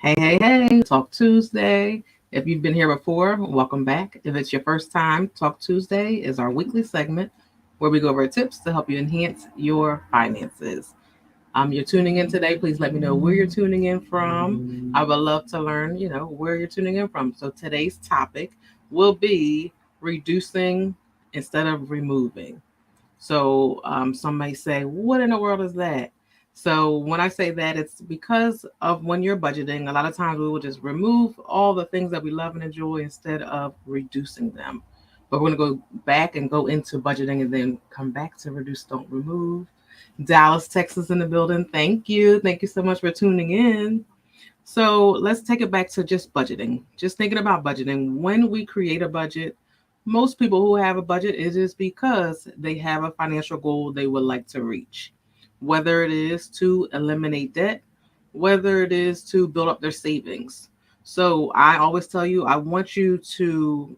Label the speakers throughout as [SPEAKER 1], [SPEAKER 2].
[SPEAKER 1] Hey, Talk Tuesday. If you've been here before, welcome back. If it's your first time, Talk Tuesday is our weekly segment where we go over tips to help you enhance your finances. You're tuning in today. Please let me know where you're tuning in from. I would love to learn, where you're tuning in from. So today's topic will be reducing instead of removing. So some may say, what in the world is that? So when I say that, it's because of when you're budgeting, a lot of times we will just remove all the things that we love and enjoy instead of reducing them. But we're going to go back and go into budgeting and then come back to reduce, don't remove. Dallas, Texas in the building. Thank you. Thank you so much for tuning in. So let's take it back to just budgeting. Just thinking about budgeting. When we create a budget, most people who have a budget, it is because they have a financial goal they would like to reach. Whether it is to eliminate debt, whether it is to build up their savings. So I always tell you, I want you to,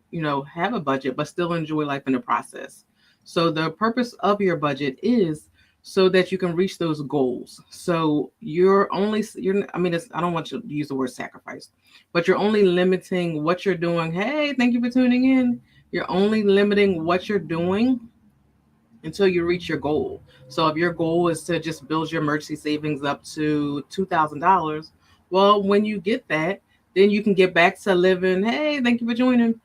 [SPEAKER 1] have a budget, but still enjoy life in the process. So the purpose of your budget is so that you can reach those goals. So I mean, I don't want you to use the word sacrifice, but you're only limiting what you're doing. Hey, thank you for tuning in. You're only limiting what you're doing until you reach your goal. So if your goal is to just build your emergency savings up to $2,000, well, when you get that, then you can get back to living. Hey, thank you for joining.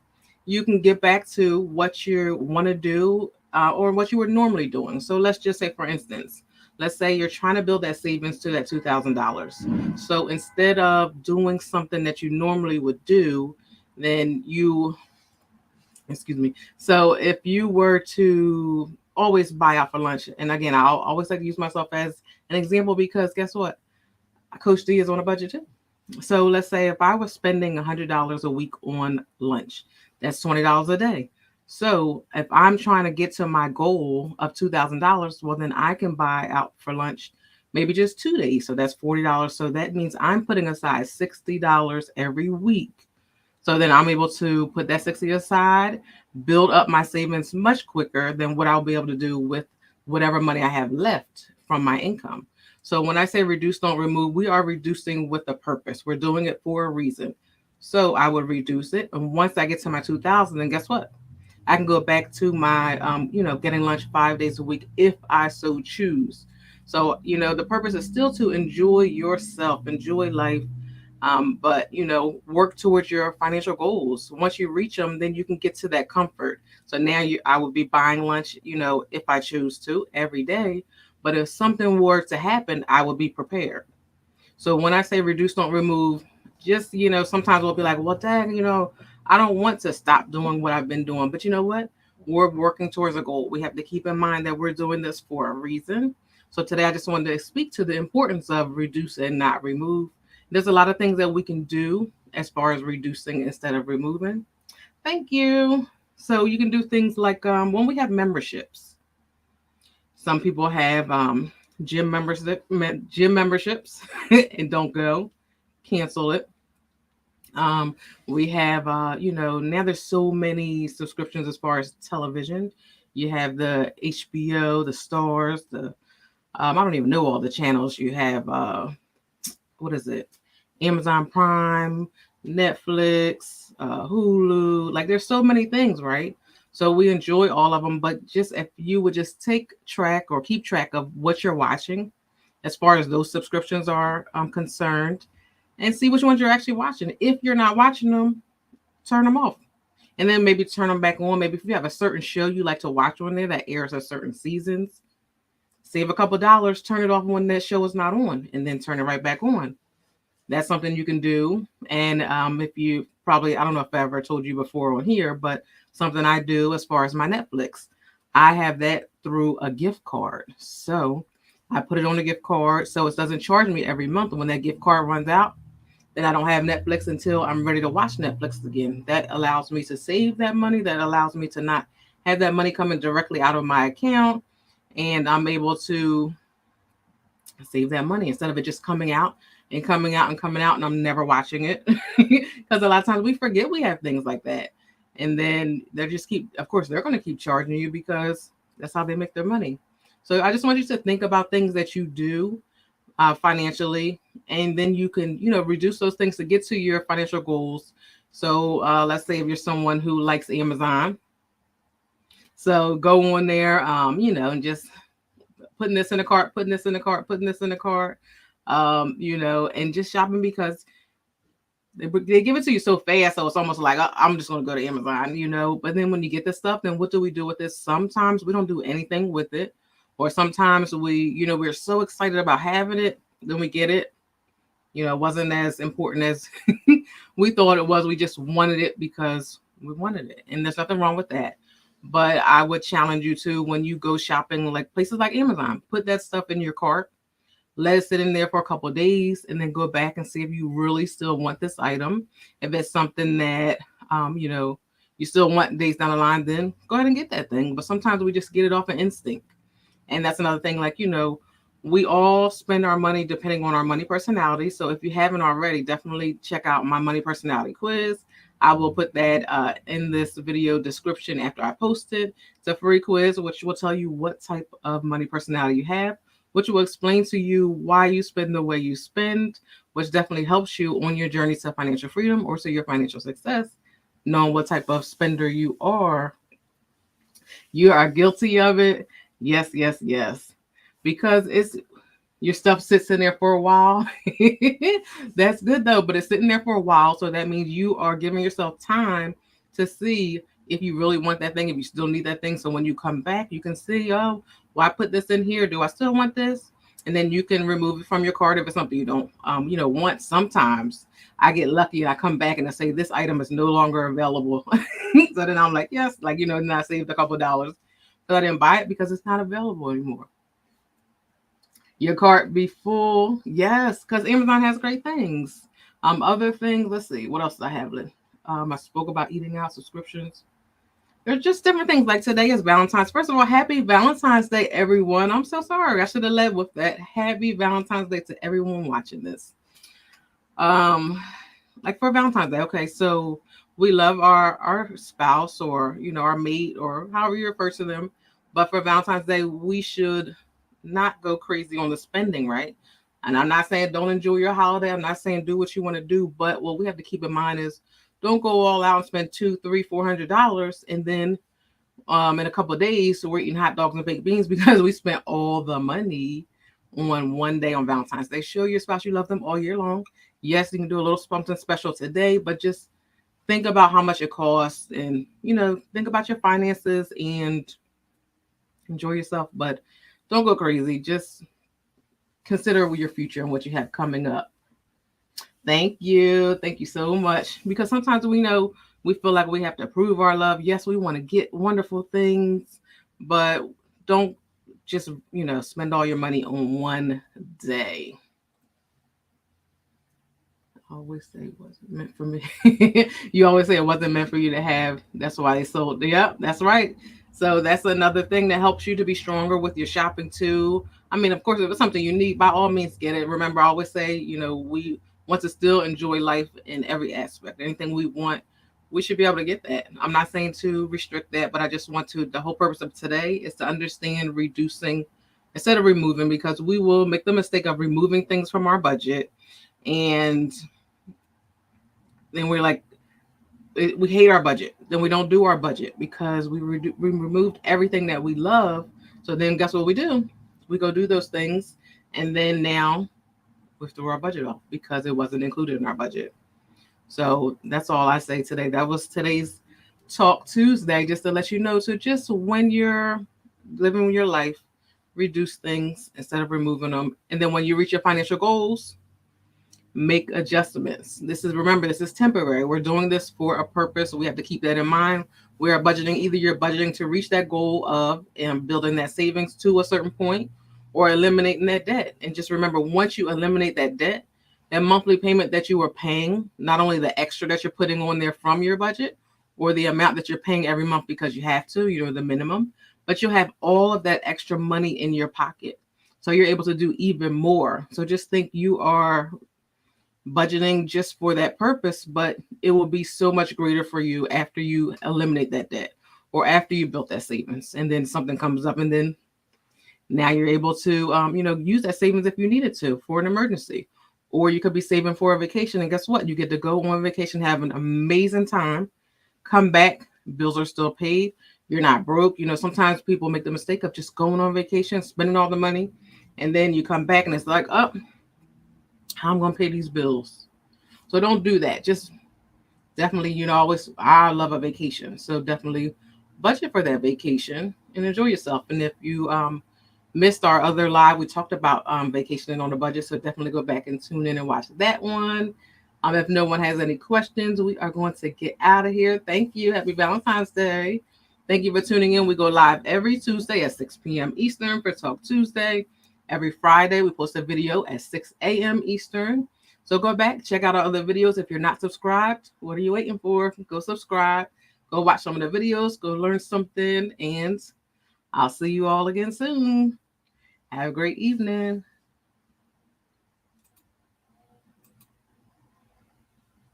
[SPEAKER 1] You can get back to what you want to do or what you were normally doing. So let's just say, for instance, let's say you're trying to build that savings to that $2,000. So instead of doing something that you normally would do, then excuse me. So if you were to always buy out for lunch, and again, I'll always like to use myself as an example because guess what? Coach D is on a budget too. So let's say if I was spending $100 a week on lunch, that's $20 a day. So if I'm trying to get to my goal of $2,000, well, then I can buy out for lunch maybe just 2 days. So that's $40. So that means I'm putting aside $60 every week. So then I'm able to put that 60 aside, build up my savings much quicker than what I'll be able to do with whatever money I have left from my income. So when I say reduce, don't remove, we are reducing with a purpose. We're doing it for a reason. So I would reduce it. And once I get to my 2000, then guess what? I can go back to my, getting lunch 5 days a week if I so choose. So, the purpose is still to enjoy yourself, enjoy life, but work towards your financial goals. Once you reach them, then you can get to that comfort. So now I would be buying lunch, if I choose to every day. But if something were to happen, I would be prepared. So when I say reduce, don't remove, just sometimes we'll be like, well, dang, I don't want to stop doing what I've been doing. But you know what? We're working towards a goal. We have to keep in mind that we're doing this for a reason. So today I just wanted to speak to the importance of reduce and not remove. There's a lot of things that we can do as far as reducing instead of removing. Thank you. So you can do things like when we have memberships. Some people have gym memberships and don't go, cancel it. Um, we have now there's so many subscriptions as far as television. You have the HBO, the Stars, the I don't even know all the channels. You have what is it? Amazon Prime, Netflix, Hulu. Like there's so many things, right? So we enjoy all of them, but just if you would just take track or keep track of what you're watching, as far as those subscriptions are concerned, and see which ones you're actually watching. If you're not watching them, turn them off, and then maybe turn them back on. Maybe if you have a certain show you like to watch on there that airs at certain seasons, save a couple dollars, turn it off when that show is not on, and then turn it right back on. That's something you can do. And if you probably, I don't know if I ever told you before on here, but something I do as far as my Netflix, I have that through a gift card. So I put it on a gift card so it doesn't charge me every month. When that gift card runs out, then I don't have Netflix until I'm ready to watch Netflix again. That allows me to save that money. That allows me to not have that money coming directly out of my account. And I'm able to save that money instead of it just coming out and coming out and coming out and I'm never watching it. Because a lot of times we forget we have things like that. And then they just keep, of course, they're going to keep charging you because that's how they make their money. So I just want you to think about things that you do financially, and then you can, reduce those things to get to your financial goals. So let's say if you're someone who likes Amazon, so go on there, and just putting this in the cart, putting this in the cart, putting this in the cart, and just shopping because they give it to you so fast. So it's almost like, I'm just going to go to Amazon. But then when you get this stuff, then what do we do with this? Sometimes we don't do anything with it. Or sometimes we're so excited about having it, then we get it. It wasn't as important as we thought it was. We just wanted it because we wanted it. And there's nothing wrong with that. But I would challenge you to, when you go shopping, like places like Amazon, put that stuff in your cart, let it sit in there for a couple of days, and then go back and see if you really still want this item. If it's something that, you still want days down the line, then go ahead and get that thing. But sometimes we just get it off an instinct. And that's another thing, like, we all spend our money depending on our money personality. So if you haven't already, definitely check out my money personality quiz. I will put that in this video description after I post it. It's a free quiz, which will tell you what type of money personality you have, which will explain to you why you spend the way you spend, which definitely helps you on your journey to financial freedom or to your financial success, knowing what type of spender you are. You are guilty of it. Yes, yes, yes. Because your stuff sits in there for a while. That's good though, but it's sitting there for a while. So that means you are giving yourself time to see if you really want that thing, if you still need that thing. So when you come back, you can see, oh, well, I put this in here. Do I still want this? And then you can remove it from your cart if it's something you don't, want. Sometimes I get lucky and I come back and I say, this item is no longer available. So then I'm like, yes, and I saved a couple of dollars. So I didn't buy it because it's not available anymore. Your cart be full. Yes, because Amazon has great things. Other things, let's see, what else do I have? I spoke about eating out subscriptions. There's just different things. Like today is Valentine's. First of all, happy Valentine's Day, everyone. I'm so sorry. I should have led with that. Happy Valentine's Day to everyone watching this. Like for Valentine's Day, okay, so we love our spouse or, our mate or however you refer to them. But for Valentine's Day, we should not go crazy on the spending, right? And I'm not saying don't enjoy your holiday. I'm not saying do what you want to do, but what we have to keep in mind is don't go all out and spend $200, $300, $400, and then in a couple of days, so we're eating hot dogs and baked beans because we spent all the money on one day on Valentine's Day. Show your spouse you love them all year long. Yes, you can do a little something special today, but just think about how much it costs and, think about your finances and enjoy yourself, but don't go crazy. Just consider your future and what you have coming up. Thank you. Thank you so much. Because sometimes we feel like we have to prove our love. Yes, we want to get wonderful things, but don't just, spend all your money on one day. I always say it wasn't meant for me. You always say it wasn't meant for you to have. That's why they sold. Yep, that's right. So that's another thing that helps you to be stronger with your shopping too. I mean, of course, if it's something you need, by all means, get it. Remember, I always say, we want to still enjoy life in every aspect. Anything we want, we should be able to get that. I'm not saying to restrict that, but I just want to, the whole purpose of today is to understand reducing instead of removing, because we will make the mistake of removing things from our budget. And then we're like, we hate our budget. Then we don't do our budget because we removed everything that we love. So then guess what we do? We go do those things. And then now we throw our budget off because it wasn't included in our budget. So that's all I say today. That was today's Talk Tuesday, just to let you know. So just when you're living your life, reduce things instead of removing them. And then when you reach your financial goals, make adjustments. Remember, this is temporary. We're doing this for a purpose. We have to keep that in mind. We are budgeting. Either you're budgeting to reach that goal of building that savings to a certain point or eliminating that debt. And just remember, once you eliminate that debt, that monthly payment that you are paying, not only the extra that you're putting on there from your budget or the amount that you're paying every month because you have to, the minimum, but you'll have all of that extra money in your pocket. So you're able to do even more. So just think you are budgeting just for that purpose, but it will be so much greater for you after you eliminate that debt or after you built that savings, and then something comes up and then Now you're able to, use that savings if you needed to for an emergency. Or you could be saving for a vacation. And guess what? You get to go on vacation, have an amazing time, come back, bills are still paid. You're not broke. Sometimes people make the mistake of just going on vacation, spending all the money, and then you come back and it's like, oh, how I'm going to pay these bills. So don't do that. Just definitely, always, I love a vacation. So definitely budget for that vacation and enjoy yourself. And if you missed our other live, we talked about vacationing on a budget. So definitely go back and tune in and watch that one. If no one has any questions, we are going to get out of here. Thank you. Happy Valentine's Day. Thank you for tuning in. We go live every Tuesday at 6 p.m. Eastern for Talk Tuesday. Every Friday, we post a video at 6 a.m. Eastern. So go back, check out our other videos. If you're not subscribed, what are you waiting for? Go subscribe. Go watch some of the videos. Go learn something. And I'll see you all again soon. Have a great evening.